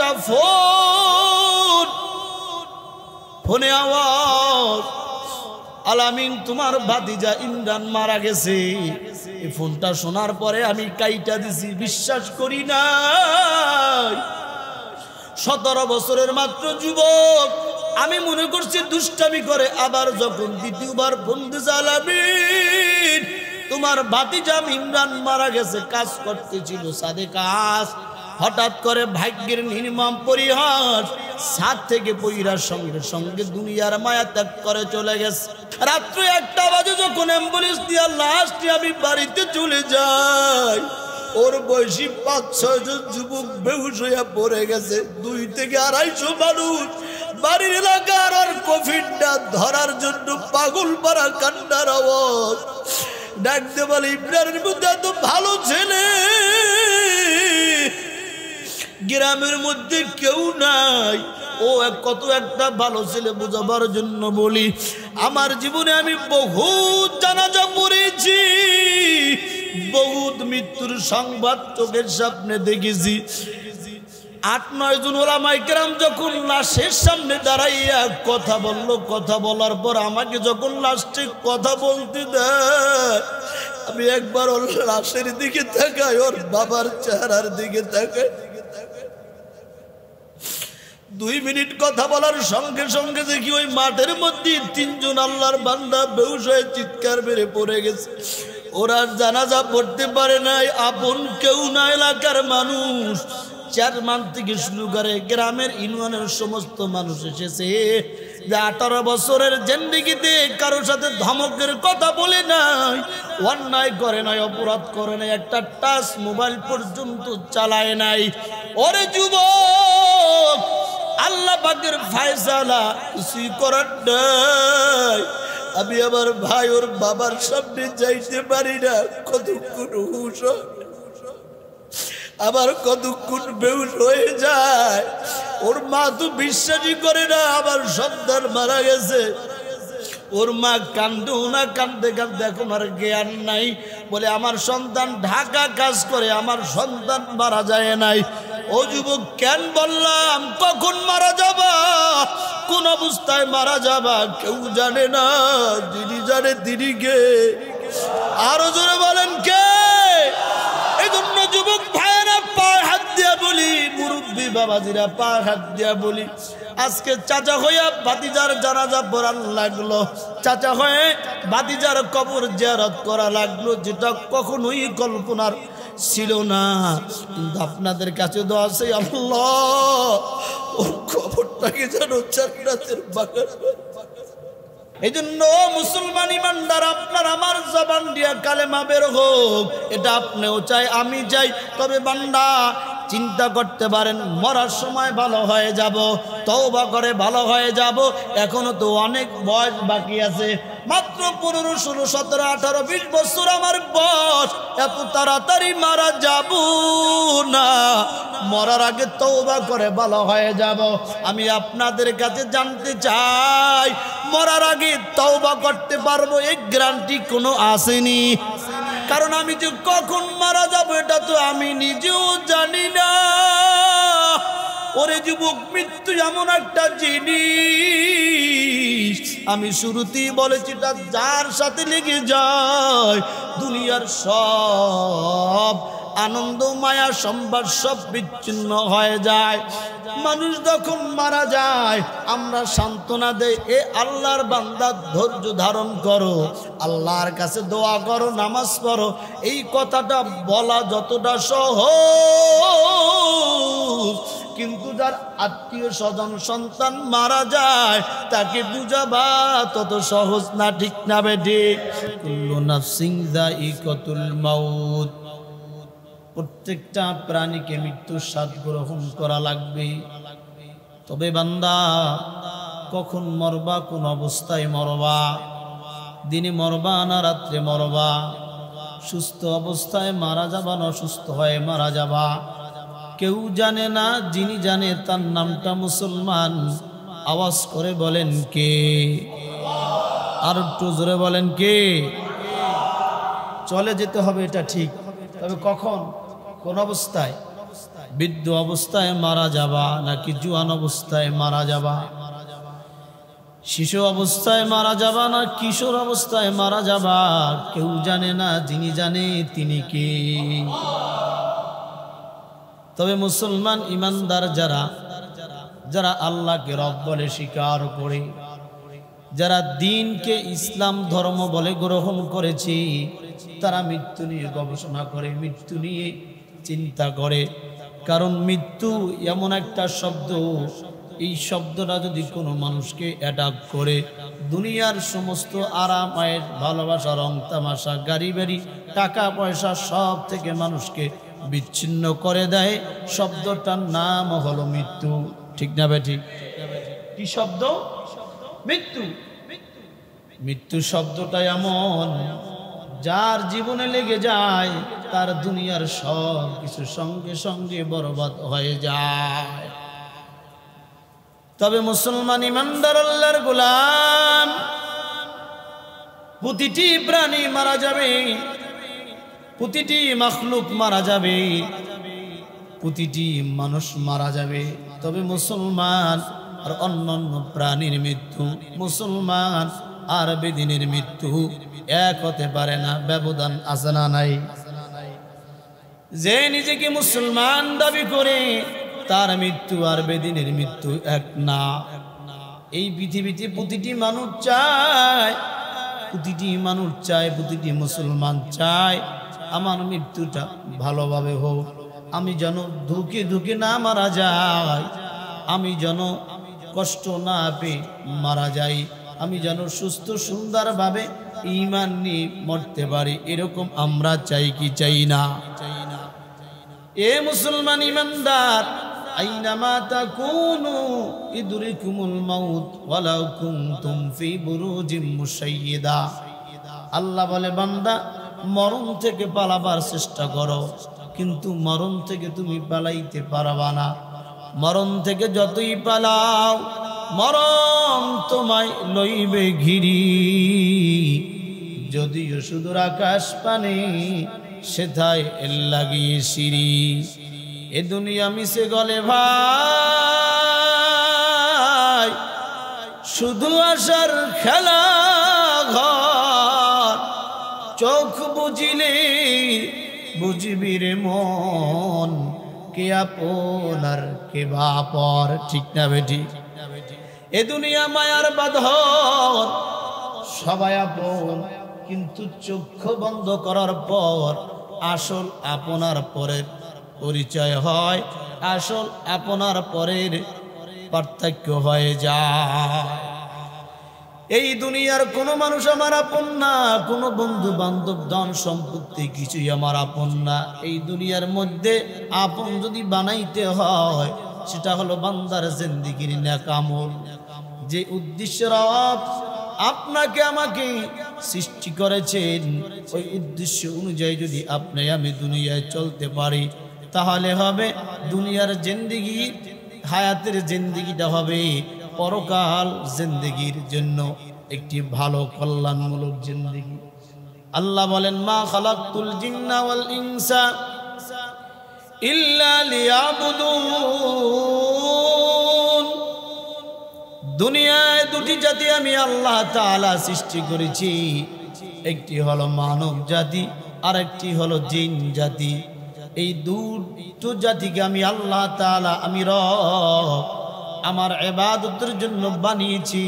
একটা ফোন, ফোনে আওয়াজ, আলামিন তোমার ভাতিজা ইমরান মারা গেছে। এই ফোনটা শোনার পরে আমি কাইটা দিছি, বিশ্বাস করি না। 17 বছরের মাত্র যুবক, আমি মনে করছি দুষ্টামি করে। আবার যখন দ্বিতীয়বার ফোন দিছে, আলামিন তোমার ভাতিজা ইমরান মারা গেছে, কাজ করতেছিল সাদে কাজ, হঠাৎ করে ভাগ্যের নির্মম পরিহাস, ছাদ থেকে পইরার সঙ্গে সঙ্গে দুনিয়ার মায়া ত্যাগ করে চলে গেছে। রাত্রে 1টা বাজে যখন অ্যাম্বুলেন্স দিয়ে লাস্টে আমি বাড়িতে চলে যাই, ওর বয়সী 5-6 জন যুবক বেহুশ হইয়া পড়ে গেছে। 2 থেকে 250 মানুষ বাড়ির এলাকার আর কফিনটা ধরার জন্য পাগল পাড়া কান্নার আওয়াজ। ডাকতে বলে ইমরানের মধ্যে এত ভালো ছেলে গ্রামের মধ্যে কেউ নাই। ও কত একটা ভালো ছেলে বোঝাবার জন্য বলি, আমার জীবনে আমি বহুত জানাজা পড়েছি, বহুত মৃত্যুর সংবাদ চোখের সামনে দেখেছি। 8-9 জন ওলামায়ে কেরাম যখন লাশের সামনে দাঁড়াইয়া কথা বলল, কথা বলার পর আমাকে যখন লাস্টে কথা বলতে দেয়, আমি একবার ওর লাশের দিকে তাকাই, ওর বাবার চেহারার দিকে তাকাই। 2 মিনিট কথা বলার সঙ্গে সঙ্গে দেখি ওই মাঠের মধ্যে 3 জন আল্লাহর বান্দা বেহুশ হয়ে চিৎকার মেরে পড়ে গেছে। ওরা জানাজা পড়তে পারে নাই, আপন কেউ না, এলাকার মানুষ, চেয়ারম্যান থেকে শুরু করে গ্রামের ইউনিয়নের সমস্ত মানুষ এসেছে। যে 18 বছরের জিন্দেগিতে কারোর সাথে ধমকের কথা বলে নাই, অন্যায় করে নাই, অপরাধ করে নাই, একটা টাচ মোবাইল পর্যন্ত চালায় নাই। ওরে যুবক, আল্লাহ পাকের ফয়সালা কিছুই করার নাই। আমি আমার ভাই ওর বাবার সামনে যাইতে পারি না, কতক্ষণ হুশ, আবার কতক্ষণ বেহুশ হয়ে যায়। ওর মা তো বিশ্বাসই করে না আমার সন্তান মারা গেছে। ওর মা কান্দে না, কান্দে কান্দে এখন আর জ্ঞান নাই, বলে আমার সন্তান ঢাকা কাজ করে, আমার সন্তান মারা যায় নাই। ও যুবক, কেন বললাম কখন মারা যাবা, কোন অবস্থায় মারা যাবা কেউ জানে না, যিনি জানে তিনি কে? আরো জোরে বলেন কে? এই জন্য যুবক ভাইয়েরা পায়ে হাত দিয়া বলি, মুরব্বী বাবাজিরা পায়ে হাত দিয়া বলি, আজকে চাচা হইয়া ভাতিজার জানাজা পড়ার লাগলো, চাচা হয়ে ভাতিজার কবর জিয়ারত করা লাগলো, যেটা কখনোই কল্পনার ছিল না। কিন্তু আপনাদের কাছে তো আছে, আল্লাহ ওর কবরটাকে যেন জান্নাতের বাগান। এই জন্য মুসলমান ইমানদার, আপনার আমার জবান দিয়া কালেমা বের হোক, এটা আপনিও চাই, আমি চাই। তবে বান্দা চিন্তা করতে পারেন, মরার সময় ভালো হয়ে যাব, তওবা করে ভালো হয়ে যাব, এখনো তো অনেক বয়স বাকি আছে, মাত্র 15, 16, 17, 18, 20 বছর আমার বয়স, এত তাড়াতাড়ি মারা যাব না। মরার আগে তওবা করে ভালো হয়ে যাব। আমি আপনাদের কাছে জানতে চাই, মরার আগে তওবা করতে পারবো এই গ্যারান্টি কোনো আসেনি? কারণ আমি যে কখন মারা যাব এটা তো আমি নিজেও জানি না। ওরে যুবক, মৃত্যু এমন একটা জিনিস, আমি শুরুতেই বলেছি, এটা যার সাথে লেগে যায় দুনিয়ার সব আনন্দ মায়া সম্ভার সব বিচ্ছিন্ন হয়ে যায়। মানুষ যখন মারা যায় আমরা সান্ত্বনা দেই, এ আল্লাহর বান্দা ধৈর্য ধারণ করো, আল্লাহর কাছে দোয়া করো, নামাজ পড়ো। এই কথাটা বলা যতটা সহজ, কিন্তু যার আত্মীয় স্বজন সন্তান মারা যায় তাকে বুঝাবা তত সহজ না, ঠিক না বেঠিক? কুল্লু নাফসিন যায়িকাতুল মাউত, প্রত্যেকটা প্রাণীকে মৃত্যুর স্বাদ গ্রহণ করা লাগবে। তবে বান্দা, কখন মরবা, কোন অবস্থায় মরবা, দিনে মরবা না রাত্রে মরবা, সুস্থ অবস্থায় মারা যাবা না অসুস্থ হয়ে মারা যাবা, কেউ জানে না। যিনি জানে তার নামটা মুসলমান। আওয়াজ করে বলেন কে? আর একটু জোরে বলেন কে? চলে যেতে হবে, এটা ঠিক, তবে কখন, কোন অবস্থায়? বৃদ্ধ অবস্থায় মারা যাবা নাকি জুয়ান অবস্থায় মারা যাবা, শিশু অবস্থায় মারা যাবা না কিশোর অবস্থায় মারা যাবা, কেউ জানে না, যিনি জানে তিনি কে। তবে মুসলমান ইমানদার যারা যারা আল্লাহকে রব বলে স্বীকার করে, যারা দ্বীনকে ইসলাম ধর্ম বলে গ্রহণ করেছে, তারা মৃত্যু নিয়ে গবেষণা করে, মৃত্যু নিয়ে চিন্তা করে। কারণ মৃত্যু এমন একটা শব্দ, এই শব্দটা যদি কোনো মানুষকে অ্যাটাক করে, দুনিয়ার সমস্ত আরাম আয়ের ভালোবাসা রং তামাশা গাড়ি বাড়ি টাকা পয়সা সব থেকে মানুষকে বিচ্ছিন্ন করে দেয়। শব্দটার নাম হলো মৃত্যু। ঠিক না ভাই? ঠিক কি শব্দ? মৃত্যু। মৃত্যু শব্দটা এমন, যার জীবনে লেগে যায় তার দুনিয়ার সব কিছু সঙ্গে সঙ্গে বরবাদ হয়ে যায়। তবে মুসলমান ইমানদার আল্লাহর গোলাম, প্রতিটি প্রাণী মারা যাবে, প্রতিটি মাখলুক মারা যাবে, প্রতিটি মানুষ মারা যাবে। তবে মুসলমান আর অন্যান্য প্রাণীর মৃত্যু, মুসলমান আর বেদিনের মৃত্যু এক হতে পারে না। ব্যবধান আছে না নাই? যে নিজেকে মুসলমান দাবি করে তার মৃত্যু আর বেদিনের মৃত্যু এক না। এই পৃথিবীতে প্রতিটি মানুষ চায়, প্রতিটি মানুষ চায়, প্রতিটি মুসলমান চায় আমার মৃত্যুটা ভালোভাবে হোক, আমি যেন ধুকে ধুকে না মারা যাই, আমি যেন কষ্ট না পেয়ে মারা যাই, আমি যেন সুস্থ সুন্দরভাবে ঈমান নিয়ে মরতে পারি। এরকম আমরা চাই কি চাই না? এ মুসলমান ইমানদার, আইনামা তাকুনু ইদরিকুমুল মাউত ওয়ালাউ কুনতুম ফি বুরুজিম মুশাইয়্যিদা। আল্লাহ বলে, বান্দা মরণ থেকে পালাবার চেষ্টা করো, কিন্তু মরণ থেকে তুমি পালাইতে পারবা না। মরণ থেকে যতই পালাও, মরণ তোমায় লইবে ঘিরি। যদিও সুদূর আকাশ পানে সেথায় লাগিয়ে সিঁড়ি। এ দুনিয়া মিশে গলে ভাই, শুধু আসার খেলা ঘর। চোখ বুঝিলে বুঝবি রে মন, কে আপন আর কে বাপর। ঠিক না বেটি? এ দুনিয়া মায়ার বাঁধন, সবাই আপন, কিন্তু চক্ষু বন্ধ করার পর আসল আপনার পরের পরিচয় হয়, আসল আপনার পরের পার্থক্য হয়ে যায়। এই দুনিয়ার কোনো মানুষ আমার আপন না, কোনো বন্ধু বান্ধব ধন সম্পত্তি কিছুই আমার আপন না। এই দুনিয়ার মধ্যে আপন যদি বানাইতে হয়, সেটা হলো বান্দার জিন্দেগির নেক আমল। যে উদ্দেশ্যে রব আপনাকে আমাকে সৃষ্টি করেছেন, ওই উদ্দেশ্য অনুযায়ী যদি আপনি আমি দুনিয়ায় চলতে পারি, তাহলে হবে দুনিয়ার জিন্দেগি, হায়াতের জিন্দেগিটা হবে পরকাল জিন্দেগির জন্য একটি ভালো কল্যাণমূলক জিন্দেগি। আল্লাহ বলেন, মা খালাকতুল জিন্না ওয়াল ইনসা ইল্লা লিয়াবুদুন। দুনিয়ায় দুটি জাতি আমি আল্লাহ তাআলা সৃষ্টি করেছি, একটি হলো মানব জাতি আর একটি হলো জিন জাতি। এই দুটো জাতিকে আমি আল্লাহ তাআলা, আমি রব, আমার ইবাদতের জন্য বানিয়েছি।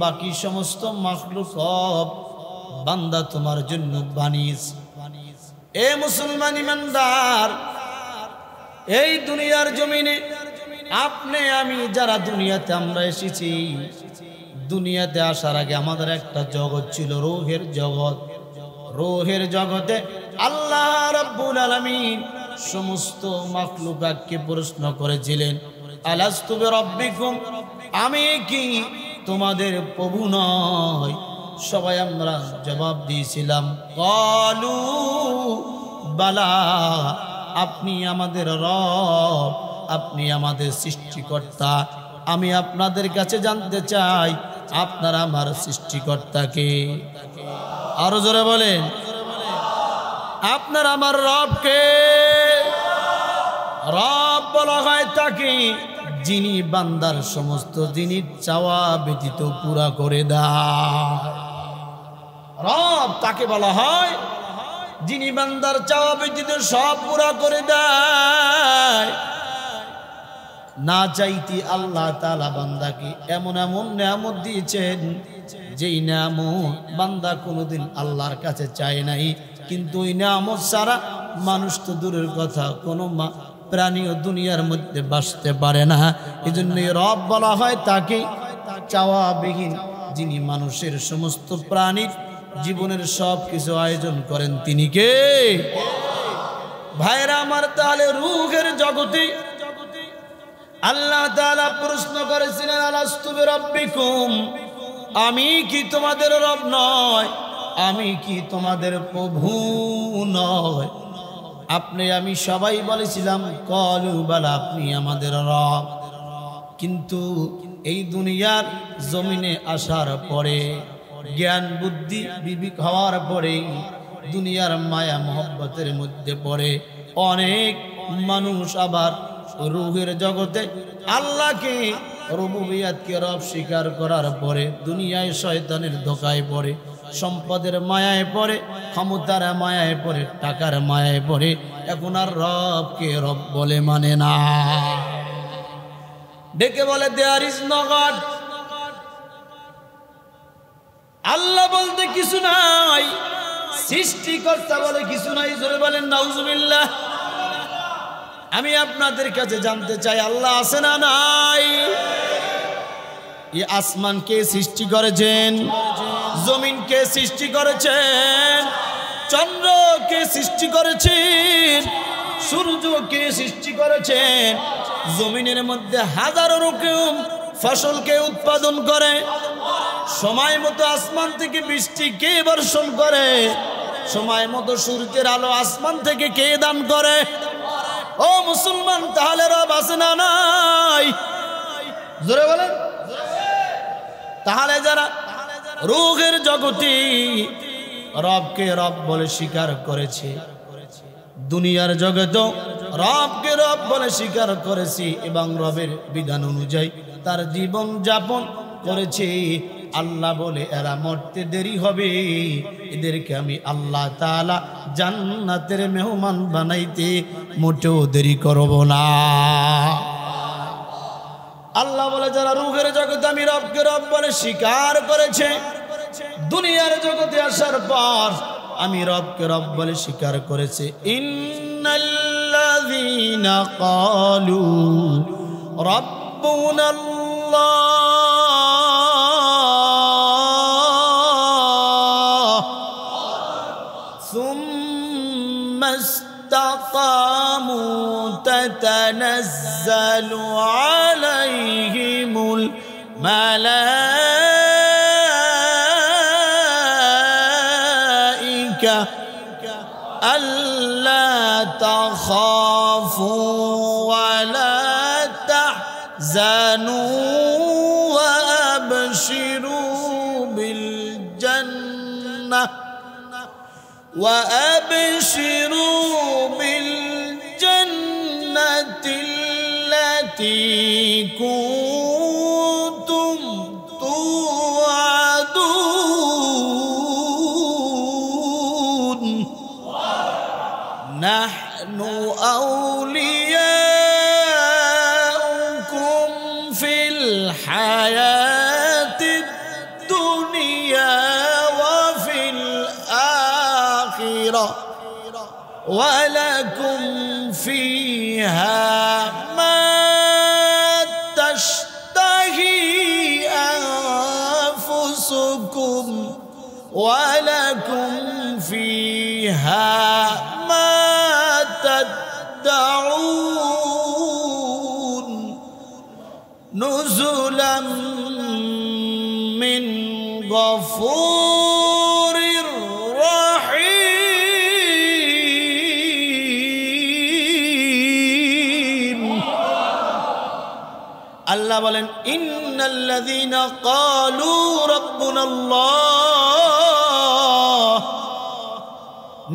বাকি সমস্ত মাখলুক বান্দা তোমার জন্য বানিয়েছি। এ মুসলমান ইমানদার, এই দুনিয়ার জমিনে আপনি আমি যারা দুনিয়াতে আমরা এসেছি, দুনিয়াতে আসার আগে আমাদের একটা জগৎ ছিল, রূহের জগৎ। রূহের জগতে আল্লাহ রাব্বুল আলামিন সমস্ত মাখলুকাতকে প্রশ্ন করেছিলেন, আলাস্তু বিরাব্বিকুম, আমি কি তোমাদের প্রভু নয়? সবাই আমরা জবাব দিয়েছিলাম, ক্বালু বালা, আপনি আমাদের রব, আপনি আমাদের সৃষ্টিকর্তা। আমি আপনাদের কাছে জানতে চাই, আপনারা আমার সৃষ্টিকর্তাকে? আরো জোরে বলেন, আপনার আমার রবকে? রব বলা হয় তাকে যিনি বান্দার সমস্ত জিনিস চাওয়া ব্যতীত পুরা করে দেয়। রব তাকে বলা হয় যিনি বান্দার চাওয়া ব্যতীত সব পুরা করে দেয়। না চাইতে আল্লাহ তাআলা বান্দাকে এমন এমন নিয়ামত দিয়েছেন যেই নিয়ামত বান্দা কোনোদিন আল্লাহর কাছে চায় নাই, কিন্তু ওই নিয়ামত ছাড়া মানুষ তো দূরের কথা কোনো প্রাণীও দুনিয়ার মধ্যে বাঁচতে পারে না। এই জন্যই রব বলা হয় তাকে চাওয়াবিহীন, যিনি মানুষের সমস্ত প্রাণীর জীবনের সব কিছু আয়োজন করেন তিনি কে? ভাইরা আমার, তাহলে রূহের জগতে আল্লাহ তাআলা প্রশ্ন করেছিলেন আলাস্তু বিরাব্বিকুম, আমি কি তোমাদের রব নয়? আমি কি তোমাদের প্রভু নয়? আপনি আমি সবাই বলেছিলাম কলু বালা, আপনি আমাদের রব। কিন্তু এই দুনিয়ার জমিনে আসার পরে, জ্ঞান বুদ্ধি বিবেক হওয়ার পরে, দুনিয়ার মায়া মোহব্বতের মধ্যে পড়ে অনেক মানুষ আবার রূহের জগতে আল্লাহকে রুবুবিয়াতকে রব স্বীকার করার পরে দুনিয়ায় শয়তানের ধোঁকায় পড়ে, সম্পদের মায়ায় পড়ে, ক্ষমতার মায়ায় পড়ে, টাকার মায়ায় পড়ে, এখন আর রবকে রব বলে মানে না, ডেকে বলে দেয়ার ইজ নো গড। আল্লাহ বলতে কিছু নাই, সৃষ্টিকর্তা বলে কিছু নাই। জোরে বলেন নাউজুবিল্লাহ। আমি আপনাদের কাছে জানতে চাই, আল্লাহ আছে না নাই? এই আসমান কে সৃষ্টি করেছেন? জমিন কে সৃষ্টি করেছেন? চন্দ্র কে সৃষ্টি করেছেন? সূর্য কে সৃষ্টি করেছেন? জমিনের মধ্যে হাজারো রকম ফসলকে উৎপাদন করে, সময় মতো আসমান থেকে বৃষ্টি কে বর্ষণ করে? সময় মতো সূর্যের আলো আসমান থেকে কে দান করে? ও মুসলমান, তাহলে রব আছে না নাই? জোরে বলেন। তাহলে যারা রূহের জগতে রবকে রব বলে স্বীকার করেছে, দুনিয়ার জগতে রবকে রব বলে স্বীকার করেছে এবং রবের বিধান অনুযায়ী তার জীবন যাপন করেছে, আল্লাহ বলে এরা মরতে দেরি হবে, এদেরকে আমি আল্লাহ তাআলা জান্নাতের মেহমান বানাইতে মোটেও দেরি করব না। আল্লাহ বলে যারা রূহের জগতে আমি রবকে রব বলে স্বীকার করেছে, দুনিয়ার জগতে আসার পর আমি রবকে রব বলে স্বীকার করেছে, ইন্নাল্লাযীনা ক্বালু রাব্বুনাল্লাহ সুম্মা ইসতাকামু তাতানাজ্জালু আলাইহিমুল মালাইকা আল্লা তাখাফু ওয়া লা তাহজানু ওয়া আবশিরু বিল জান্নাহ وأبشروا بالجنة التي كنتم توعدون نحن أولياؤكم في الحياة الدنيا وفي الآخرة ولكم فيها ما تشتهي أنفسكم ولكم فيها ما تدعون نزلا من غفور رحيم আল্লাহ বলেন ইন্নাল্লাযীনা ক্বালু রাব্বুনাল্লাহ,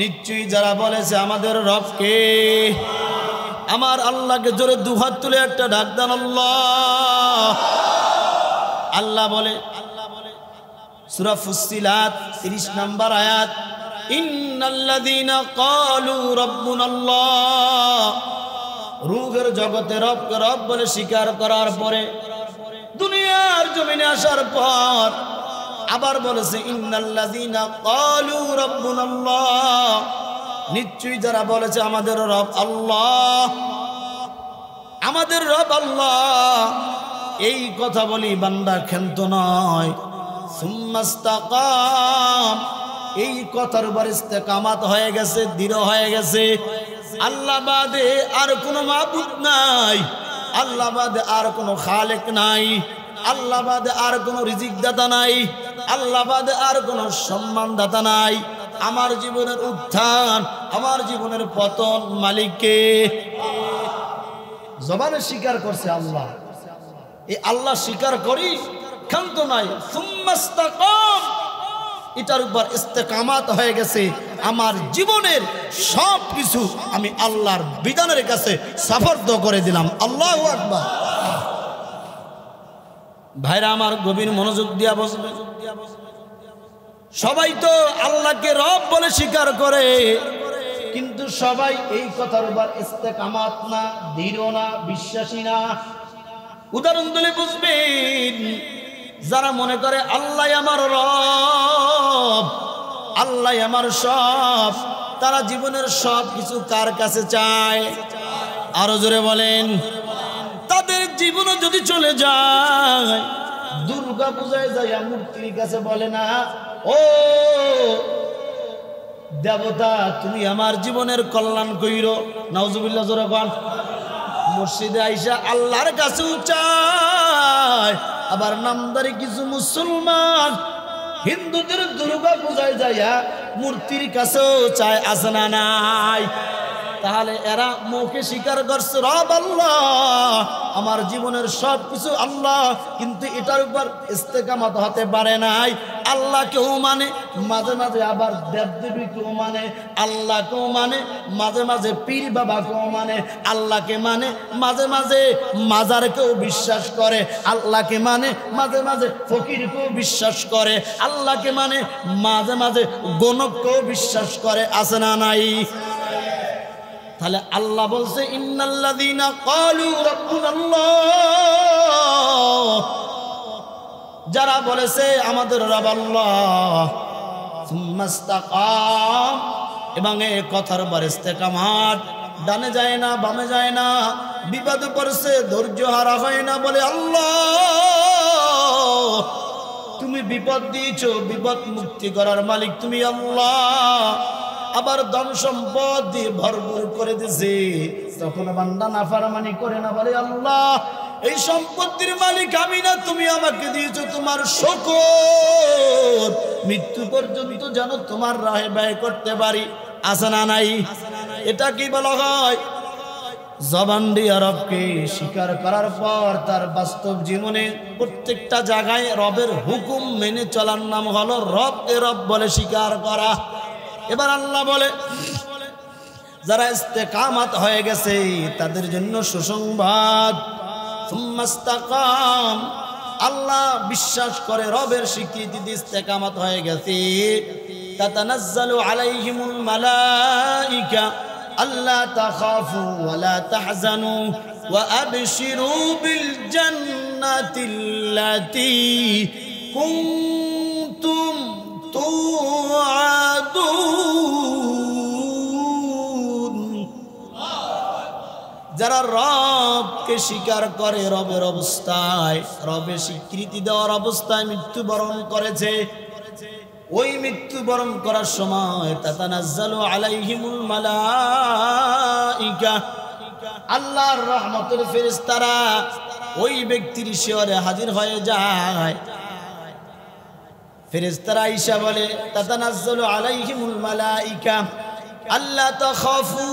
নিশ্চয়ই যারা বলেছে আমাদের রবকে, আমার আল্লাহকে জোরে দুহাত তুলে একটা ডাক দেন আল্লাহ। আল্লাহ বলে সূরা ফুসসিলাত 30 নম্বর আয়াত, ইন্নাল্লাযীনা ক্বালু রাব্বুনাল্লাহ, রূহের জগতে রবকে রব বলে স্বীকার করার পরে দুনিয়ার জমিনে আসার পর আবার বলেছে ইন্নাল্লাযীনা ক্বালু রাব্বুনাল্লাহ, নিশ্চয়ই যারা বলেছে আমাদের রব আল্লাহ, আমাদের রব আল্লাহ, এই কথা বলি বান্দা ক্ষান্ত নয়। সুম্মাস্তাকাম, এই কথার উপর ইস্তেকামাত হয়ে গেছে, দৃঢ় হয়ে গেছে। আল্লাহ বাদে আর কোনো মাবুদ নাই, আল্লাহ বাদে আর কোনো খালেক নাই, আল্লাহ বাদে আর কোনো রিজিক দাতা নাই, আল্লাহ বাদে আর কোনো সম্মান দাতা নাই। আমার জীবনের উত্থান, আমার জীবনের পতন মালিককে জবানে স্বীকার করছে আল্লাহ। এই আল্লাহ স্বীকার করি, ক্ষান্ত নাই। সুম্মাস্তাকাম, এটার উপর ইস্তেকামাত হয়ে গেছে। আমার জীবনের সব কিছু আমি আল্লাহর বিধানের কাছে সাফর্দ করে দিলাম। আল্লাহু আকবার। ভাইরা আমার গভীর মনোযোগ দিয়া বসবে। সবাই তো আল্লাহকে রব বলে স্বীকার করে, কিন্তু সবাই এই কথার উপর ইস্তেকামাত না, দৃঢ় না, বিশ্বাসী না। উদাহরণ দিলে বুঝবেন, যারা মনে করে আল্লাহ আমার রব, আল্লাহ আমার সব, তারা জীবনের সব কিছু কার কাছে চায়? আরো জোরে বলেন। তাদের জীবনও যদি চলে যায়, দুর্গা পূজায় যাইয়া মূর্তির কাছে বলে না, ও দেবতা তুমি আমার জীবনের কল্যাণ কইরো। নাউজুবিল্লাহ জোরে বল। মসজিদে আইসা আল্লাহর কাছেও চায়। আবার নামদারি কিছু মুসলমান হিন্দুদের দুর্গা পূজায় যাইয়া মূর্তির কাছেও চায়, আছে না নাই? তাহলে এরা মুখে স্বীকার করছে রব আল্লাহ, আমার জীবনের সব কিছু আল্লাহ, কিন্তু এটার উপর ইস্তেকামত হতে পারে নাই। আল্লাহকেও মানে, মাঝে মাঝে আবার দেবদেবীকেও মানে, আল্লাহকেও মানে, মাঝে মাঝে পীর বাবাকেও মানে, আল্লাহকে মানে, মাঝে মাঝে মাজারকেও বিশ্বাস করে, আল্লাহকে মানে, মাঝে মাঝে ফকিরকেও বিশ্বাস করে, আল্লাহকে মানে, মাঝে মাঝে গণককেও বিশ্বাস করে, আছে না নাই? তাহলে আল্লাহ বলছে ইন্নাল্লাযীনা ক্বালু রাব্বুনাল্লাহ, যারা বলেছে আমাদের রব আল্লাহ, সুম্মাস্তাকাম, এবং এই কথার উপর ইস্তেকামাত, ডানে যায় না, বামে যায় না, বিপদে পড়ছে ধৈর্য হারা হয় না, বলে আল্লাহ তুমি বিপদ দিয়েছো, বিপদ মুক্তি করার মালিক তুমি আল্লাহ। আবার ধন সম্পদ দিয়ে ভরপুর করে দিছে, তখন বান্দা নাফরমানি করে না, বলে আল্লাহ এই সম্পত্তির মালিক আমি না, তুমি আমাকে দিয়েছো তোমার শকর, মৃত্যু পর্যন্ত যেন তোমার রাহে ব্যয় করতে পারি, আছে না নাই? এটা কি বলা হয়? জবান দিয়ে রবকে স্বীকার করার পর তার বাস্তব জীবনে প্রত্যেকটা জায়গায় রবের হুকুম মেনে চলার নাম হলো রবকে রব বলে স্বীকার করা। এবার আল্লাহ বলে যারা ইস্তেকামাত হয়ে গেছে তাদের জন্য সুসংবাদ। সুম্মাস্তাকাম, আল্লাহ বিশ্বাস করে রবের স্বীকৃতি দিয়ে ইস্তেকামাত হয়ে গেছে। তাতানাজ্জালু আলাইহিমুল মালাইকা আল্লা তাখাফু ওয়া লা তাহজানু ওয়া আবশিরু বিল জান্নাতিল্লাতী কুনতুম তুআদুন। যারা রবকে স্বীকার করে, রবের অবস্থায়, রবের স্বীকৃতি দেওয়ার অবস্থায় মৃত্যুবরণ করেছে, ওই মৃত্যুবরণ করার সময় তাতানাজ্জালু আলাইহিমুল মালাইকা, আল্লাহর রহমতের ফেরেশতারা ওই ব্যক্তির শিয়রে হাজির হয়ে যায়। ফেরেশতারা আইসা বলে তাতানাজ্জালু আলাইহিমুল মালাইকা আল্লা তাখাফু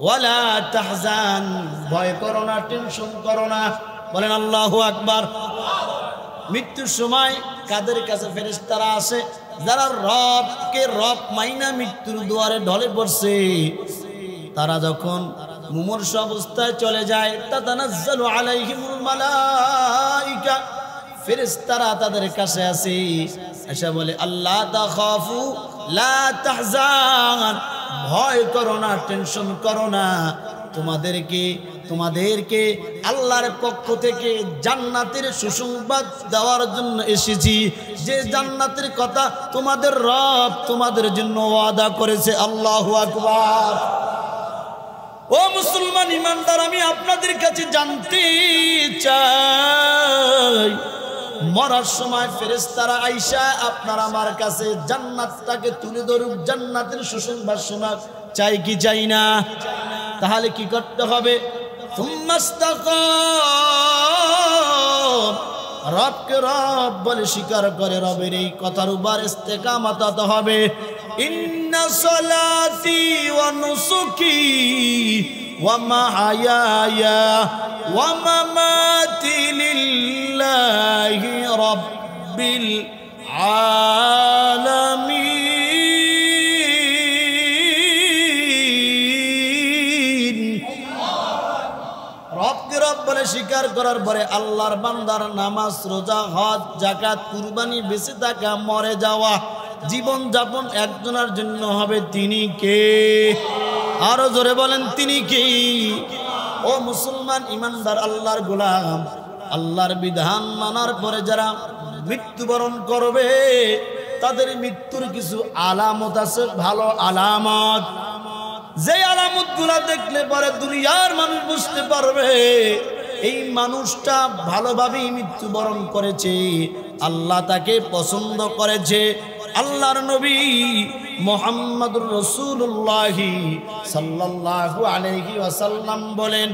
ওয়ালা তাহজান, ভয় করো না, টেনশন করো না। বলেন আল্লাহু আকবার। মৃত্যুর সময় কাদের কাছে ফেরেশতারা আসে? যারা রবকে রব মাইনা মৃত্যুর দুয়ারে ঢলে পড়ছে, তারা যখন মুমূর্ষ অবস্থায় চলে যায়, তাতানাজ্জালু আলাইহিমুল মালাইকা, ফেরেশতারা তাদের কাছে আসে, এসে বলে আল্লাহ তাখাফু লা তাহজান, ভয় করো না, টেনশন করো না, তোমাদেরকে আল্লাহর পক্ষ থেকে জান্নাতের সুসংবাদ দেওয়ার জন্য এসেছি, যে জান্নাতের কথা তোমাদের রব তোমাদের জন্য ওয়াদা করেছে। আল্লাহু আকবার। ও মুসলমান ইমানদার, আমি আপনাদের কাছে জানতে চাই, মরার সময় ফেরেশতারা আইসা আপনার আমার কাছে জান্নাতটাকে তুলে ধরুক, জান্নাতের সুসংবাদ শোনা চাই কি চাই না? তাহলে কি করতে হবে? রবকে রব বলে স্বীকার করে রবের এই কথার উপর ইস্তেকামত হতে হবে। ইন্না সলাতি ওয়া নুসুকি ওয়া মাহইয়ায়া ওয়া মামাতি লিল্লাহি রাব্বিল আলামিন। রবকে রব বলে স্বীকার করার পরে আল্লাহর বান্দার নামাজ, রোজা, হজ, যাকাত, কুরবানি, বেঁচে থাকা, মরে যাওয়া, জীবন যাপন একজনের জন্য হবে। তিনি কে? আরো জোরে বলেন, তিনি কে? ও মুসলমান ইমানদার আল্লাহর গোলাম, আল্লাহর বিধান মানার পরে যারা মৃত্যুবরণ করবে তাদের মৃত্যুর কিছু আলামত আছে, ভালো আলামত। যে আলামত গুলা দেখলে পরে দুনিয়ার মানুষ বুঝতে পারবে এই মানুষটা ভালোভাবেই মৃত্যুবরণ করেছে, আল্লাহ তাকে পছন্দ করেছে। আল্লাহর নবী মুহাম্মদুর রাসূলুল্লাহ সাল্লাল্লাহু আলাইহি ওয়াসাল্লাম বলেন,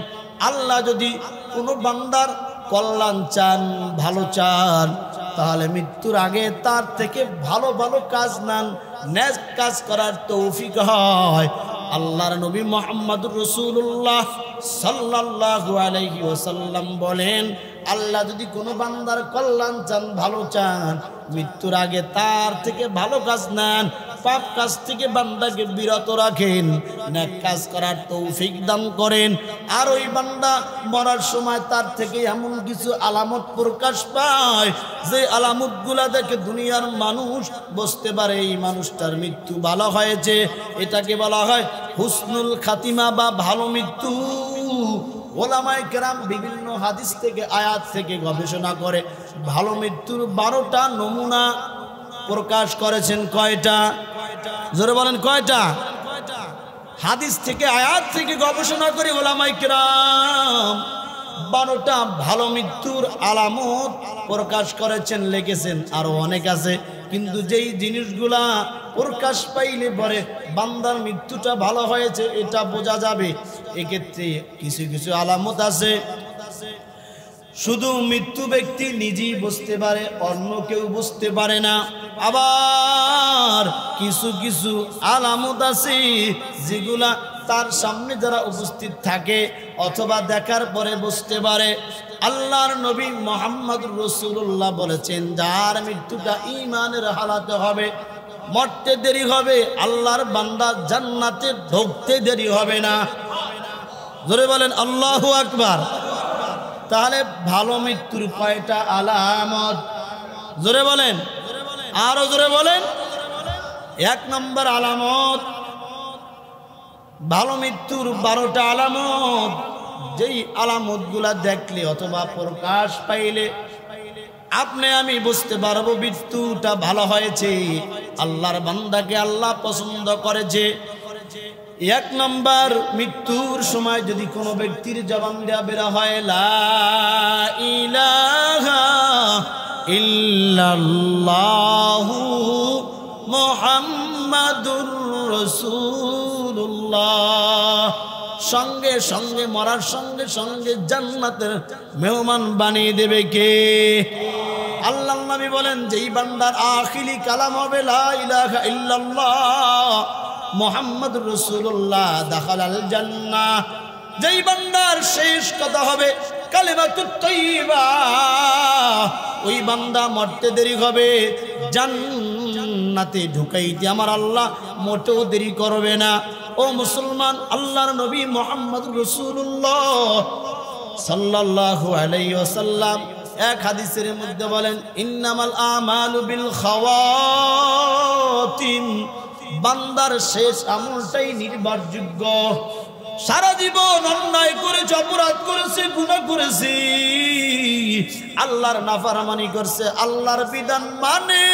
আল্লাহ যদি কোনো বান্দার কল্যাণ চান, ভালো চান, তাহলে মৃত্যুর আগে তার থেকে ভালো ভালো কাজ নেন, নেক কাজ করার তৌফিক হয়। আল্লাহর নবী মুহাম্মদুর রাসূলুল্লাহ সাল্লাল্লাহু আলাইহি ওয়াসাল্লাম বলেন, আল্লাহ যদি কোনো বান্দার কল্যাণ চান, ভালো চান, মৃত্যুর আগে তার থেকে ভালো কাজ নেন, পাপ কাজ থেকে বান্দাকে বিরত রাখেন, নেক কাজ করার তৌফিক দান করেন। আর ওই বান্দা মরার সময় তার থেকে এমন কিছু আলামত প্রকাশ পায় যে আলামতগুলা দেখে দুনিয়ার মানুষ বুঝতে পারে এই মানুষটার মৃত্যু ভালো হয়েছে। এটাকে বলা হয় হুসনুল খাতিমা বা ভালো মৃত্যু। ওলামায়ে কেরাম বিভিন্ন হাদিস থেকে, আয়াত থেকে গবেষণা করে ভালো মৃত্যুর 12টা নমুনা প্রকাশ করেছেন। কয়টা? জোরে বলেন, কয়টা? হাদিস থেকে, আয়াত থেকে গবেষণা করে ওলামায়ে কেরাম 12টা ভালো মৃত্যুর আলামত প্রকাশ করেছেন, লিখেছেন। আরো অনেক আছে, কিন্তু যেই জিনিসগুলা প্রকাশ পাইলে পরে বান্দার মৃত্যুটা ভালো হয়েছে এটা বোঝা যাবে। এক্ষেত্রে কিছু কিছু আলামত আছে শুধু মৃত্যু ব্যক্তি নিজেই বুঝতে পারে, অন্য কেউ বুঝতে পারে না। আবার কিছু কিছু আলামত আছে যেগুলা তার সামনে যারা উপস্থিত থাকে অথবা দেখার পরে বুঝতে পারে। আল্লাহর নবী মুহাম্মদুর রাসূলুল্লাহ বলেছেন, যার মৃত্যুটা ঈমানের হালাতে হবে, মরতে দেরি হবে, আল্লাহর বান্দা জান্নাতে ঢুকতে দেরি হবে না। জোরে বলেন আল্লাহু আকবার। তাহলে ভালো মৃত্যুর কয়টা আলামত? জোরে বলেন, আরো জোরে বলেন। 1 নম্বর আলামত, ভালো মৃত্যুর 12টা আলামত। যেই আলামতগুলা দেখলে অথবা প্রকাশ পাইলে আপনি আমি বুঝতে পারবো মৃত্যুটা ভালো হয়েছে, আল্লাহর বান্দাকে আল্লাহ পছন্দ করেছে। 1 নম্বর, মৃত্যুর সময় যদি কোনো ব্যক্তির জবান দেয়া বের হয় লা ইলাহা ইল্লাল্লাহু মুহাম্মাদুর রাসূলুল্লাহ, সঙ্গে সঙ্গে মরার সঙ্গে সঙ্গে জান্নাতের মেহমান বানিয়ে দেবে কে? আল্লাহর নবী বলেন, যেই বান্দার আখিরি কালাম হবে লা ইলাহা ইল্লাল্লাহ মুহাম্মাদুর রাসূলুল্লাহ দাখালাল জান্নাহ, যেই বান্দার শেষ কথা হবে কালিমাতুত তাইয়্যিবা, ওই বান্দা মরতে দেরি হবে, জান্নাতে ঢুকাইতে আমার আল্লাহ মোটেও দেরি করবে না। ও ও মুসলমান, আল্লাহর নবী মুহাম্মদ রাসূলুল্লাহ সাল্লাল্লাহু আলাইহি ওয়াসাল্লাম এক হাদিসের মধ্যে বলেন, ইন্নামাল আমালু বিল খাওয়াতিম, বান্দার শেষ আমলটাই নির্ভরযোগ্য। সারা জীবন অন্যায় করেছে, অপরাধ করেছে, গুনাহ করেছে, আল্লাহর নাফরমানি করছে, আল্লাহর বিধান মানে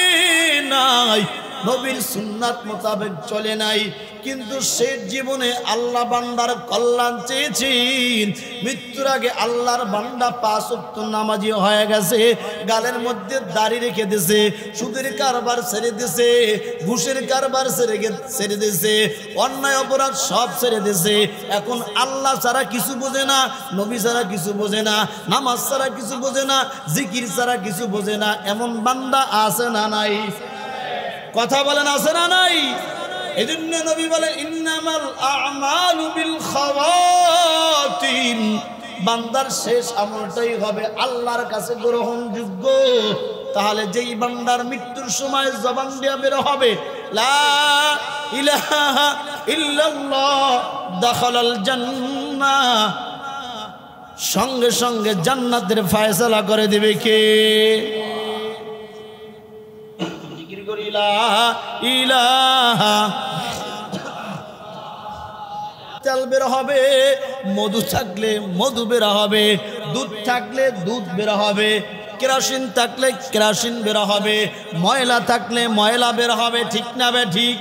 নাই, নবীর সুন্নাত মোতাবেক চলে নাই, কিন্তু শেষ জীবনে আল্লাহ বান্দার কল্যাণ চেয়েছেন। মৃত্যুর আগে আল্লাহর বান্দা 5 ওয়াক্ত নামাজি হয়ে গেছে, গালের মধ্যে দাড়ি রেখে দিয়েছে, সুদের কারবার ছেড়ে দিয়েছে, ঘুষের কারবার ছেড়ে দিয়েছে, অন্যায় অপরাধ সব ছেড়ে দিয়েছে। এখন আল্লাহ ছাড়া কিছু বোঝে না, নবী ছাড়া কিছু বোঝে না, নামাজ ছাড়া কিছু বোঝে না, জিকির ছাড়া কিছু বোঝে না, এমন বান্দা আছে না নাই? কথা বলেন, আছে না নাই? এজন্য নবী বলেন, ইন্নামাল আমালু বিল খাওয়াতিম, বান্দার শেষ আমলটাই হবে আল্লাহর কাছে গ্রহণযোগ্য। তাহলে যেই বান্দার মৃত্যুর সময় জবান দিয়ে বের হবে লা ইলাহা ইল্লাল্লাহ দাখালাল জান্নাহ, সঙ্গে সঙ্গে জান্নাতের ফয়সালা করে দিবে কে? তেল বের হবে, মধু থাকলে মধু বের হবে, দুধ থাকলে দুধ বের হবে, কেরোসিন থাকলে কেরোসিন বের হবে, ময়লা থাকলে ময়লা বের হবে। ঠিক না বে ঠিক?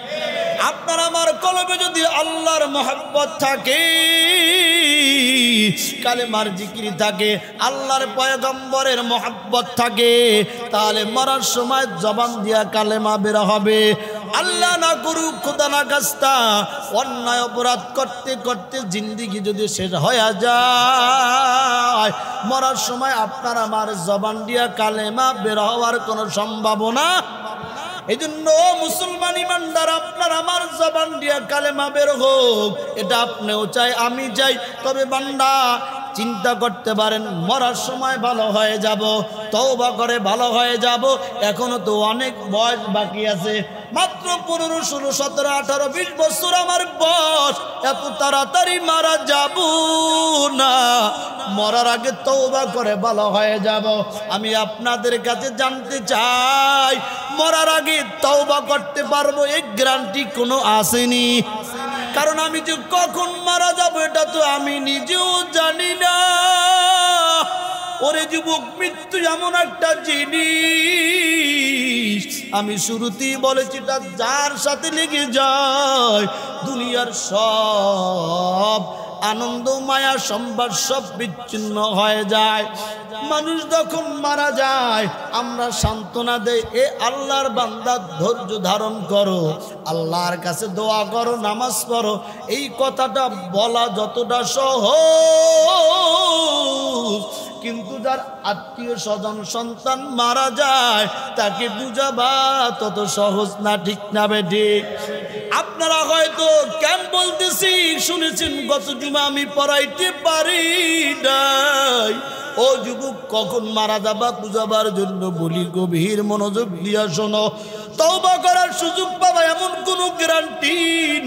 আপনার আমার কলবে যদি আল্লাহর মহব্বত থাকে, কালেমার জিকির থাকে, আল্লাহর পয়গম্বরের মহব্বত থাকে, তাহলে মরার সময় জবান দিয়া কালেমা বের হবে। আল্লাহ না করুক, খোদা না খাস্তা, অন্যায় অপরাধ করতে করতে জিন্দিগি যদি শেষ হয়ে যায়, মরার সময় আপনার আমার জবান দিয়া কালেমা বের হওয়ার কোনো সম্ভাবনা। এই জন্য মুসলমান ইমানদার, আপনার আমার জবান দিয়া কালেমা বের হোক, এটা আপনিও চাই, আমি চাই। তবে বান্দা চিন্তা করতে পারেন, মরার সময় ভালো হয়ে যাব, তওবা করে ভালো হয়ে যাব, এখনো তো অনেক বয়স বাকি আছে, মাত্র 15, 16, 17, 18, 20 বছর আমার বয়স, এত তাড়াতাড়ি মারা যাব না, মরার আগে তওবা করে ভালো হয়ে যাব। আমি আপনাদের কাছে জানতে চাই, মরার আগে তওবা করতে পারবো এই গ্যারান্টি কোনো আসেনি? কারণ আমি যে কখন মারা যাব এটা তো আমি নিজেও জানি না। ওরে যুবক, মৃত্যু এমন একটা জিনিস, আমি শুরুতেই বলেছি, এটা যার সাথে লেগে যায় দুনিয়ার সব আনন্দ মায়া সম্ভার সব বিচ্ছিন্ন হয়ে যায়। মানুষ যখন মারা যায় আমরা সান্ত্বনা দেই, এ আল্লাহর বান্দা ধৈর্য ধারণ করো, আল্লাহর কাছে দোয়া করো, নামাজ পড়ো। এই কথাটা বলা যতটা সহজ, কিন্তু যার আত্মীয় স্বজন সন্তান মারা যায় তাকে বুঝাবা তত সহজ না। ঠিক না বেঠি? আপনারা হয়তো কেন বলতেছি শুনেছেন, গত জুমা আমি পড়াইতে পারি নাই। ও যুবক, কখন মারা যাবা বুঝাবার জন্য বলি, গভীর মনোযোগ দিয়া শোনো। তওবা করার সুযোগ পাবা এমন কোনো গ্যারান্টি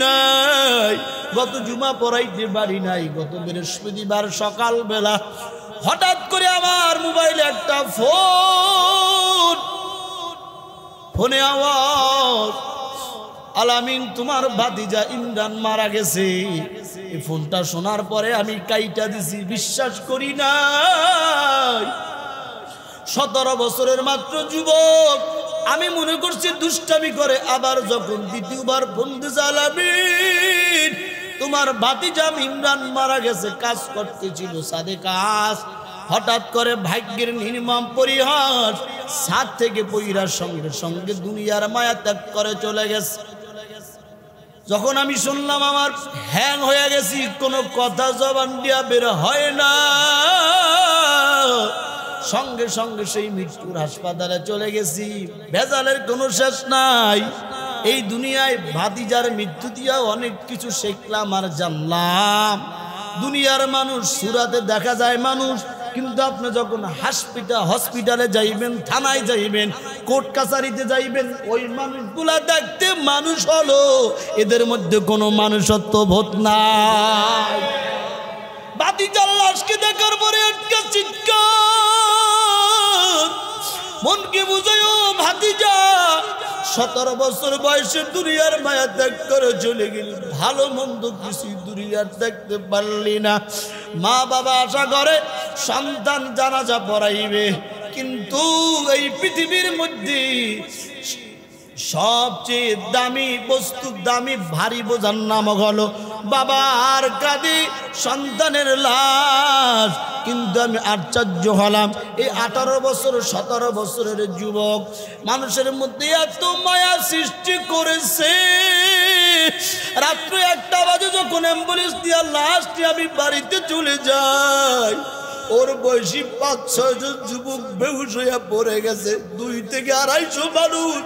নাই। গত জুমা পড়াইতে পারি নাই, গত বৃহস্পতিবার সকালবেলা হঠাৎ করে আমার মোবাইলে একটা ফোনে আওয়াজ, আলামিন তোমার ভাতিজা ইমরান মারা গেছে। এই ফোনটা শোনার পরে আমি কাইটা দিছি, বিশ্বাস করি না। 17 বছরের মাত্র যুবক, আমি মনে করছি দুষ্টামি করে। আবার যখন দ্বিতীয়বার ফোন দিছে, আলামিন তোমার ভাতিজা ইমরান মারা গেছে, কাজ করতেছিল সাদে কাজ, হঠাৎ করে ভাগ্যের নির্মম পরিহাস, ছাদ থেকে পইরার সঙ্গে সঙ্গে দুনিয়ার মায়া ত্যাগ করে চলে গেছে। যখন আমি শুনলাম আমার হ্যাং হয়ে গেছি, কোনো কথা জবান দিয়া বের হয় না। সঙ্গে সঙ্গে সেই মৃত্যুর হাসপাতালে চলে গেছি। ভেজালের কোনো শেষ নাই। এই দুনিয়ায় ভাতিজার মৃত্যু দিয়া অনেক কিছু শিখলাম আর জানলাম। দুনিয়ার মানুষ সুরাতে দেখা যায় মানুষ, কিন্তু আপনি যখন হসপিটালে যাইবেন, থানায় যাইবেন, কোর্ট কাছারিতে যাইবেন, ওই মানুষগুলা দেখতে মানুষ হলো, এদের মধ্যে কোনো মানুষত্ব বোধ নাই। ভাতিজার লাশকে দেখার পরে একটা চিৎকার, মনকে বুঝায়ও ভাতিজা 17 বছর বয়সে দুনিয়ার মায়া ত্যাগ করে চলে গেল, ভালো মন্দ কিছু দুনিয়ার দেখতে পারলি না। মা বাবা আশা করে সন্তান জানাজা পড়াইবে, কিন্তু এই পৃথিবীর মধ্যে সবচেয়ে দামি বস্তু, দামি ভারী বোঝার নাম হলো বাবা। আর কাঁদি সন্তানের লাশ। কিন্তু আমি আশ্চর্য হলাম, এই 18 বছর 17 বছরের যুবক মানুষের মধ্যে এত মায়া সৃষ্টি করেছে। রাত্রে 1টা বাজে যখন অ্যাম্বুলেন্স দিয়ে লাশটি আমি বাড়িতে চলে যাই, ওর বয়সী 5-6 জন যুবক বেহুশ হইয়া পড়ে গেছে। 2 থেকে 250 মানুষ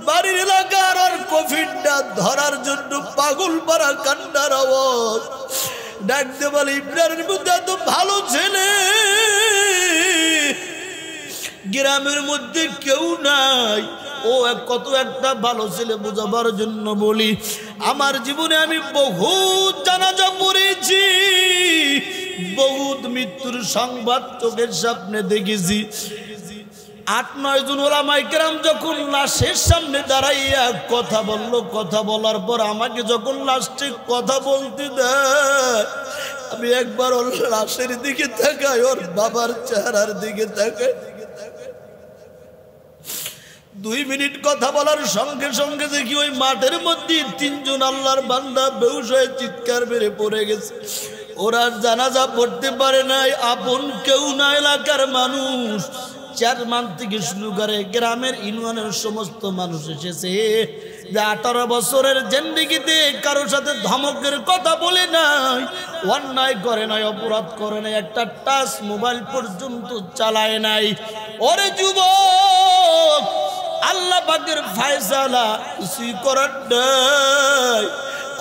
বাড়ির এলাকার আর কফিনটা ধরার জন্য পাগল পাড়া কান্নার আওয়াজ। ডাকতে বলে, ইমরানের মধ্যে এত ভালো ছেলে গ্রামের মধ্যে কেউ নাই। ও কত একটা ভালো ছেলে বোঝাবার জন্য বলি, আমার জীবনে আমি বহুত জানাজা পড়েছি, বহুত মৃত্যুর সংবাদ চোখের সামনে দেখেছি। 8-9 জন ওলামায়ে কেরাম যখন লাশের সামনে দাঁড়াইয়া কথা বলল, কথা বলার পর আমাকে যখন লাশটি কথা বলতে দেয়, আমি একবার ওর লাশের দিকে তাকাই, ওর বাবার চেহারার দিকে তাকাই। 2 মিনিট কথা বলার সঙ্গে সঙ্গে দেখি ওই মাঠের মধ্যে 3 জন আল্লাহর বান্দা বেহুশ হয়ে চিৎকার মেরে পড়ে গেছে। ওরা জানাজা পড়তে পারে নাই, আপন কেউ না, এলাকার মানুষ, চেয়ারম্যান থেকে শুরু করে গ্রামের ইউনিয়নের সমস্ত মানুষ এসেছে। যে 18 বছরের জিন্দেগিতে কারোর সাথে ধমকের কথা বলে নাই, অন্যায় করে নাই, অপরাধ করে নাই, একটা টাচ মোবাইল পর্যন্ত চালায় নাই। ওরে যুবক, আল্লাহ পাকের ফয়সালা কিছুই করার নাই।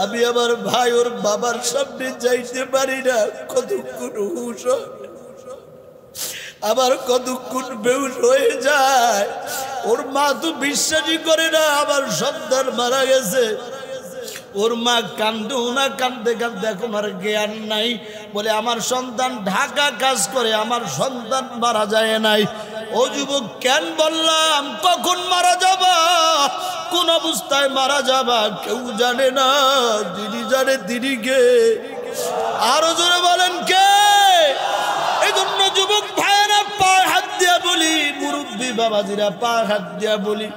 আমি আমার ভাই ওর বাবার সামনে যাইতে পারি না, কতক্ষণ হুশ, আবার কতক্ষণ বেহুশ হয়ে যায়। ওর মা তো বিশ্বাসই করে না আমার সন্তান মারা গেছে। ওর মা কান্দে না, কান্দে কান্দে এখন আর জ্ঞান নাই, বলে আমার সন্তান ঢাকা কাজ করে, আমার সন্তান মারা যায় নাই। ও যুবক, কেন বললাম কখন মারা যাবা, কোন অবস্থায় মারা যাবা কেউ জানে না, যিনি জানে তিনি কে? আরো জোরে বলেন কে? এই জন্য যুবক ভাইয়েরা পায়ে হাত দিয়া বলি, মুরব্বী বাবাজিরা পায়ে হাত দিয়া বলি,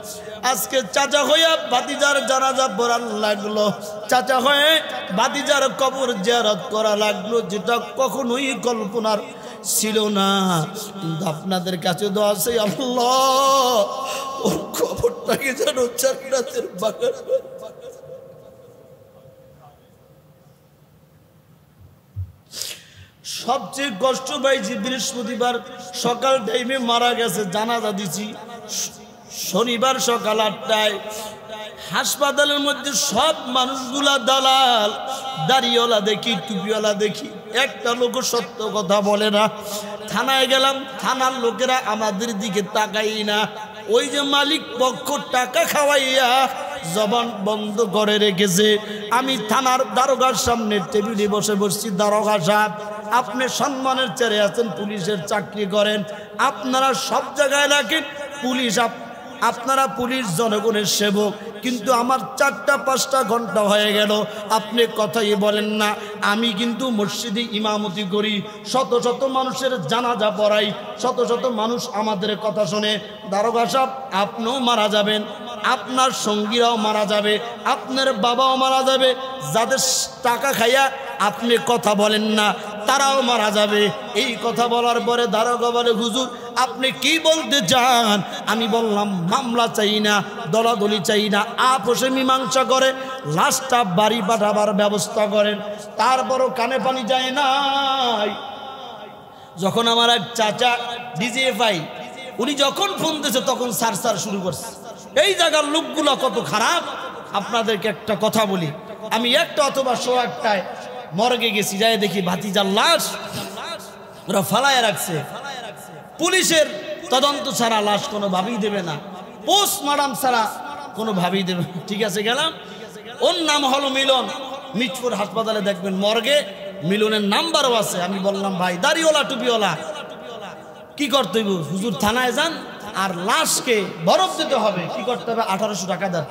আজকে চাচা হইয়া ভাতিজার জানাজা পড়ার লাগলো, চাচা হয়ে ভাতিজার কবর জিয়ারত করা লাগলো, যেটা কখনোই কল্পনার ছিল না। কিন্তু আপনাদের কাছে তো আছে, আল্লাহ ওর কবরটাকে যেন জান্নাতের বাগান। সবচেয়ে কষ্ট পাইছি বৃহস্পতিবার সকাল টাইমে মারা গেছে, জানাজা দিছি শনিবার সকাল 8টায়। হাসপাতালের মধ্যে সব মানুষগুলা দালাল, দাড়িওয়ালা দেখি, টুপিওয়ালা দেখি, একটা লোক সত্য কথা বলে না। থানায় গেলাম, থানার লোকেরা আমাদের দিকে তাকাই না। ওই যে মালিক পক্ষ টাকা খাওয়াইয়া জবান বন্ধ করে রেখেছে। আমি থানার দারোগার সামনে টেবিলে বসে বসছি, দারোগা সাহেব আপনি সম্মানের চেয়ারে আছেন, পুলিশের চাকরি করেন, আপনারা সব জায়গায় রাখেন পুলিশ, আপনারা পুলিশ জনগণের সেবক, কিন্তু আমার 4টা-5টা ঘন্টা হয়ে গেল আপনি কথাই বলেন না। আমি কিন্তু মসজিদে ইমামতি করি, শত শত মানুষের জানাজা পড়াই, শত শত মানুষ আমাদের কথা শোনে। দারোগা সাহেব আপনিও মারা যাবেন, আপনার সঙ্গীরাও মারা যাবে, আপনার বাবাও মারা যাবে, যাদের টাকা খাইয়া আপনি কথা বলেন না তারাও মারা যাবে। এই কথা বলার পরে দারোগা বলে, হুজুর আপনি কি বলতে চান? আমি বললাম মামলা চাই না, দলাদলি চাই না, আপোষে মীমাংসা করে লাশটা বাড়ি পাঠাবার ব্যবস্থা করেন। তারপরও কানে পানি যায় নাই। যখন আমার এক চাচা ডিজিএফআই, উনি যখন ফোন দিয়েছে তখন সার শুরু করছে। এই জায়গার লোকগুলো কত খারাপ। আপনাদেরকে একটা কথা বলি, আমি 1টা অথবা 100টায় মর্গে গেছি, যাই দেখি ভাতিজার লাশ ওরা ফালায় রাখছে। পুলিশের তদন্ত ছাড়া লাশ কোনোভাবেই দেবে না। পোস্টমর্টম ছাড়া কোনোভাবেই দেবে। ঠিক আছে, গেলাম। ওর নাম হলো মিলন। মিটপুর হাসপাতালে দেখবেন মর্গে মিলনের নাম্বারও আছে। আমি বললাম ভাই দাড়িওয়ালা টুপিওয়ালা কি করতে হইব? হুজুর থানায় যান আর লাশকে বরফ দিতে হবে। কি করতে হবে? 1800 টাকা দেন,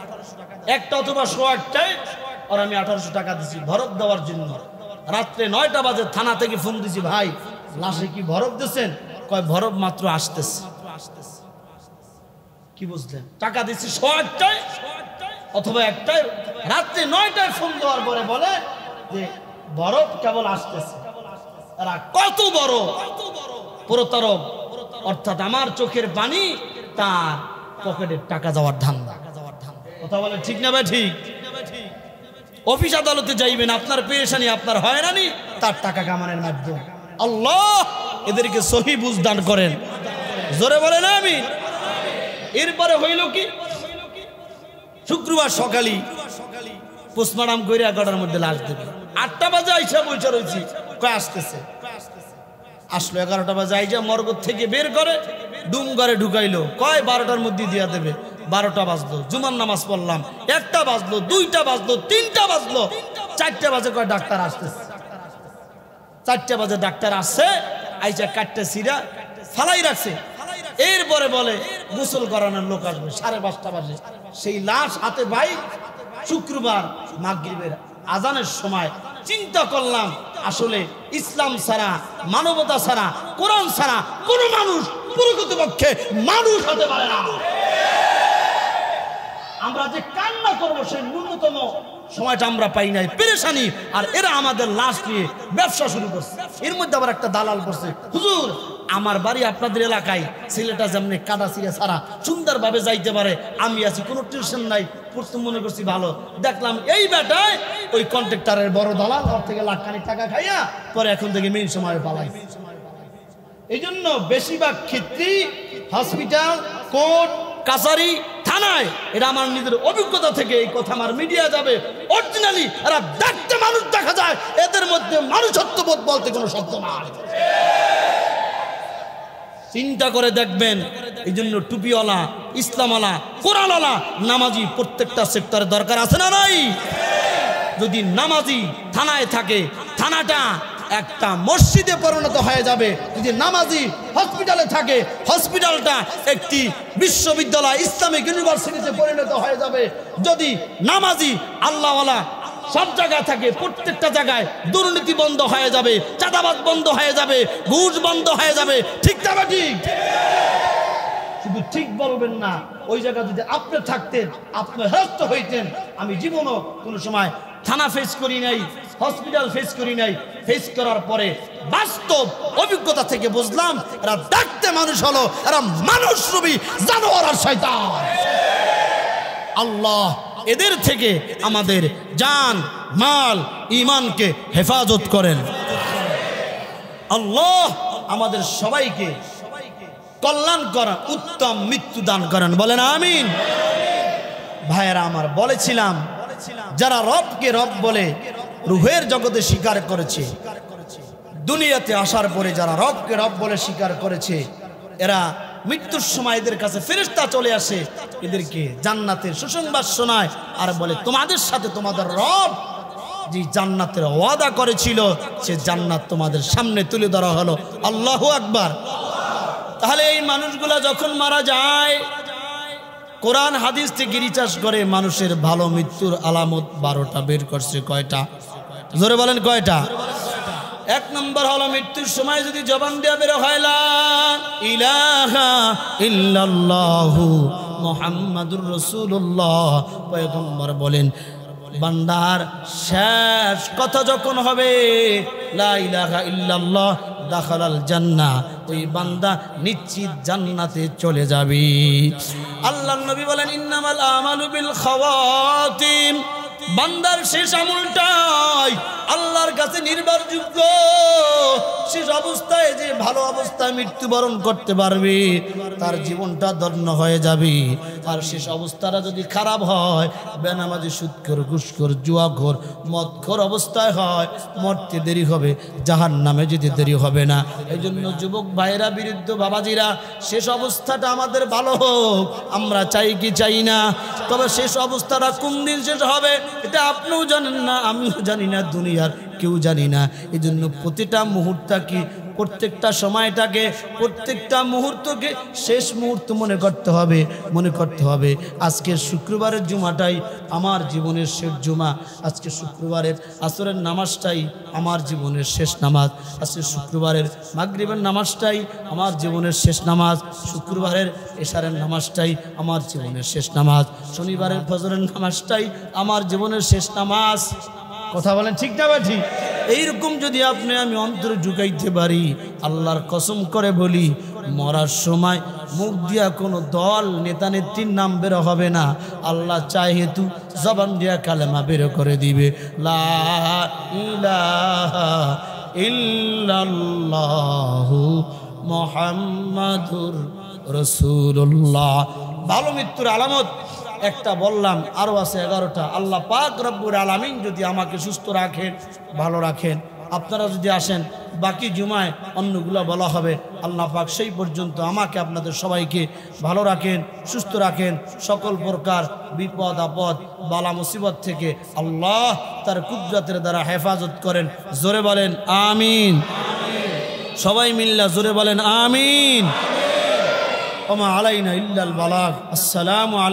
একটা অথবা 100টায়। আর আমি 1800 টাকা দিছি বরফ দেওয়ার জন্য। রাত্রে 9টা বাজে থানা থেকে ফোন দিছি, ভাই লাশে কি বরফ দিচ্ছেন? কয় বরফ মাত্র আসতেছে। কি বুঝলেন? টাকা দিচ্ছি 100টায় অথবা 1টায়। রাত্রে 9টায় ফোন দেওয়ার পরে বলে যে বরফ কেবল আসতেছে। এরা কত বড় প্রতারক! অর্থাৎ আমার চোখের পানি তার পকেটের টাকা যাওয়ার ধান্দা। কথা বলে ঠিক না ভাই? ঠিক। অফিস আদালতে যাইবেন, আপনার পেরেশানি আপনার হয়রানি তার টাকা কামানোর মাধ্যমে। আল্লাহ এদেরকে সহি বুঝ দান করেন, জোরে বলেন আমিন। এরপরে হইল কি? শুক্রবার সকালে পোস্টমর্টম করে 11টার মধ্যে লাশ দেবে। 8টা বাজে আইসা বসে রয়েছি, কয় আসতেছে। আসলো 11টা বাজে আইসা মর্গ থেকে বের করে ডুম করে ঢুকাইলো, কয় 12টার মধ্যে দিয়া দেবে। 12টা বাজলো, জুমার নামাজ পড়লাম। 1টা বাজলো, 2টা বাজলো, 3টা বাজলো, 4টা বাজে কয় ডাক্তার আসতেছে। 4টা বাজে ডাক্তার আসছে, আইসা কাটটা সিরা ফালাই রাখছে। এরপরে বলে গোসল করানোর লোক আসবে 5:30 বাজে। সেই লাশ হাতে ভাই। শুক্রবার মাগরিবের আজানের সময় চিন্তা করলাম, আসলে ইসলাম ছাড়া, মানবতা ছাড়া, কোরআন ছাড়া কোন মানুষ প্রকৃতপক্ষে মানুষ হতে পারে না। আমরা যে কান্না করবো সেই ন্যূনতম সময়টা আমরা পাই নাই, পেরেশানি। আর এরা আমাদের লাশ নিয়ে ব্যবসা শুরু করছে। এর মধ্যে আবার একটা দালাল করছে, হুজুর আমার বাড়ি আপনাদের এলাকায়, ছেলেটা যেমনি কাদা ছিঁড়ে ছাড়া সুন্দরভাবে যাইতে পারে, আমি আছি, কোনো টিউশন নাই, প্রথম মনে করছি ভালো। দেখলাম এই বেটায় ওই কন্ট্রাক্টরের বড় দালাল, ওর থেকে লাখখানিক টাকা খাইয়া পরে এখন থেকে মেন সময় পালাই। এই জন্য বেশিরভাগ ক্ষেত্রে হসপিটাল, কোর্ট, কাছারি, থানায়, এটা আমার নিজের অভিজ্ঞতা থেকে এই কথা আমার মিডিয়া যাবে, অরিজিনালি এরা দেখতে মানুষ দেখা যায়, এদের মধ্যে মানুষত্ববোধ বলতে কোনো শব্দ নাই। চিন্তা করে দেখবেন। এই জন্য টুপিওয়ালা, ইসলামওয়ালা, কোরআনওয়ালা, নামাজি প্রত্যেকটা সেক্টরে দরকার আছে না নাই? যদি নামাজি থানায় থাকে, থানাটা একটা মসজিদে পরিণত হয়ে যাবে। যদি নামাজি হসপিটালে থাকে, হসপিটালটা একটি বিশ্ববিদ্যালয়, ইসলামিক ইউনিভার্সিটিতে পরিণত হয়ে যাবে। যদি নামাজি আল্লাহওয়ালা সব জায়গায় থাকে, প্রত্যেকটা জায়গায় দুর্নীতি বন্ধ হয়ে যাবে, চাঁদাবাজ বন্ধ হয়ে যাবে, ঘুষ বন্ধ হয়ে যাবে। ঠিক না ঠিক? শুধু ঠিক বলবেন না, ওই জায়গায় যদি আপনি থাকতেন, আপনি হেরস্ত হইতেন। আমি জীবনও কোনো সময় থানা ফেস করি নাই, হসপিটাল ফেস করি নাই। ফেস করার পরে বাস্তব অভিজ্ঞতা থেকে বুঝলাম, এরা দেখতে মানুষ হলো, এরা মানুষ রূপী জানোয়ার আর শয়তান। আল্লাহ এদের থেকে আমাদের জান, মাল, ঈমানকে হেফাজত করেন। আল্লাহ আমাদের সবাইকে কল্যাণ করা উত্তম মৃত্যু দান করেন, বলেন আমিন। ভাইয়েরা আমার, বলেছিলাম যারা রবকে রব বলে রূহের জগতে স্বীকার করেছে, দুনিয়াতে আসার পরে যারা রবকে রব বলে স্বীকার করেছে, এরা মৃত্যুর সময় এদের কাছে ফেরেশতা চলে আসে, এদেরকে জান্নাতের সুসংবাদ শোনায় আর বলে তোমাদের সাথে তোমাদের রব যে জান্নাতের ওয়াদা করেছিল সে জান্নাত তোমাদের সামনে তুলে ধরা হলো। আল্লাহু আকবার। তাহলে এই মানুষগুলা যখন মারা যায়, কোরআন হাদিস থেকে রিসার্চ করে মানুষের ভালো মৃত্যুর আলামত 12টা বের করছে। কয়টা? জোরে বলেন কয়টা? 1 নম্বর হলো মৃত্যুর সময় যদি জবান দিয়ে বের হয় লা ইলাহা ইল্লাল্লাহু মুহাম্মাদুর রাসূলুল্লাহ, পয়গম্বর বলেন বান্দার শেষ কথা যখন হবে লা ইলাহা ইল্লাল্লাহ দাখালাল জান্নাহ, ওই বান্দা নিশ্চিত জান্নাতে চলে যাবে। আল্লাহর নবী বলেন ইন্নামাল আমালু বিল খাওয়াতিম, বান্দার শেষ আমলটাই আল্লাহর কাছে নির্ভরযোগ্য। শেষ অবস্থায় যে ভালো অবস্থায় মৃত্যুবরণ করতে পারবে তার জীবনটা ধন্য হয়ে যাবে। আর শেষ অবস্থাটা যদি খারাপ হয়, বেনামাজি, সুদখোর, ঘুষখোর, জুয়াখোর, মদখোর অবস্থায় হয়, মরতে দেরি হবে, জাহান্নামে যেতে দেরি হবে না। এই জন্য যুবক ভাইরা, বিরুদ্ধ বাবাজিরা, শেষ অবস্থাটা আমাদের ভালো হোক আমরা চাই কি চাই না? তবে শেষ অবস্থাটা কোন দিন শেষ হবে এটা আপনিও জানেন না, আমিও জানি না, দুনিয়ার কেউ জানি না। এই জন্য প্রতিটা মুহূর্তকে, প্রত্যেকটা সময়টাকে, প্রত্যেকটা মুহূর্তকে শেষ মুহূর্ত মনে করতে হবে, মনে করতে হবে। আজকের শুক্রবারের জুমাটাই আমার জীবনের শেষ জুমা। আজকে শুক্রবারের আসরের নামাজটাই আমার জীবনের শেষ নামাজ। আজকে শুক্রবারের মাগরিবের নামাজটাই আমার জীবনের শেষ নামাজ। শুক্রবারের এশারের নামাজটাই আমার জীবনের শেষ নামাজ। শনিবারের ফজরের নামাজটাই আমার জীবনের শেষ নামাজ। কথা বলেন ঠিক না বা ঠিক? এইরকম যদি আপনি আমি অন্তরে ঢুকাইতে পারি, আল্লাহর কসম করে বলি, মরার সময় মুখ দিয়া কোনো দল নেতা নেত্রীর নাম বের হবে না। আল্লাহ চায় হেতু জবান দিয়া কালেমা বের করে দিবে, লা ইলাহা ইল্লাল্লাহু মুহাম্মাদুর রাসূলুল্লাহ। ভালো মৃত্যুর আলামত একটা বললাম, আরও আছে 11টা। আল্লাহ পাক রব্বুল আলামিন যদি আমাকে সুস্থ রাখেন, ভালো রাখেন, আপনারা যদি আসেন, বাকি জুমায় অন্যগুলো বলা হবে। আল্লাহ পাক সেই পর্যন্ত আমাকে আপনাদের সবাইকে ভালো রাখেন, সুস্থ রাখেন, সকল প্রকার বিপদ আপদ বালা মুসিবত থেকে আল্লাহ তার কুদরতের দ্বারা হেফাজত করেন। জোরে বলেন আমিন। সবাই মিল্লা জোরে বলেন আমিন। ওমা আলাইনা ইল্লাল বালাগ। আসসালামু আলাইকুম।